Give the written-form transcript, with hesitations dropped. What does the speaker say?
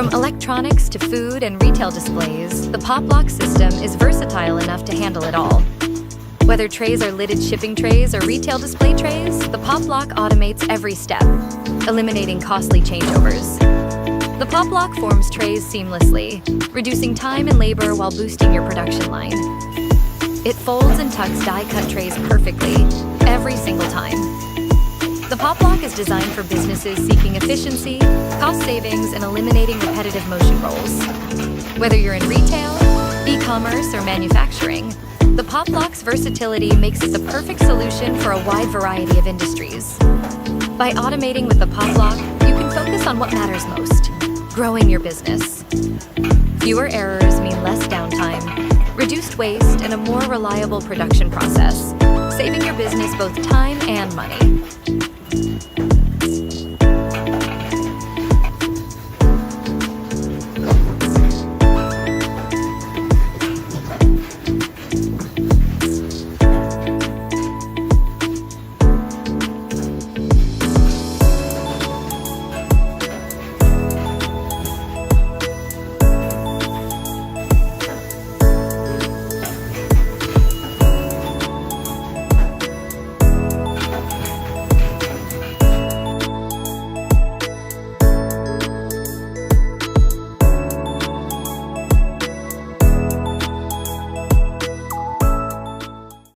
From electronics to food and retail displays, the PopLok system is versatile enough to handle it all. Whether trays are lidded shipping trays or retail display trays, the PopLok automates every step, eliminating costly changeovers. The PopLok forms trays seamlessly, reducing time and labor while boosting your production line. It folds and tucks die-cut trays perfectly, every single time. The PopLok is designed for businesses seeking efficiency, cost savings, and eliminating repetitive motion rolls. Whether you're in retail, e-commerce, or manufacturing, the PopLok's versatility makes it the perfect solution for a wide variety of industries. By automating with the PopLok, you can focus on what matters most: growing your business. Fewer errors mean less downtime, reduced waste, and a more reliable production process, saving your business both time and money.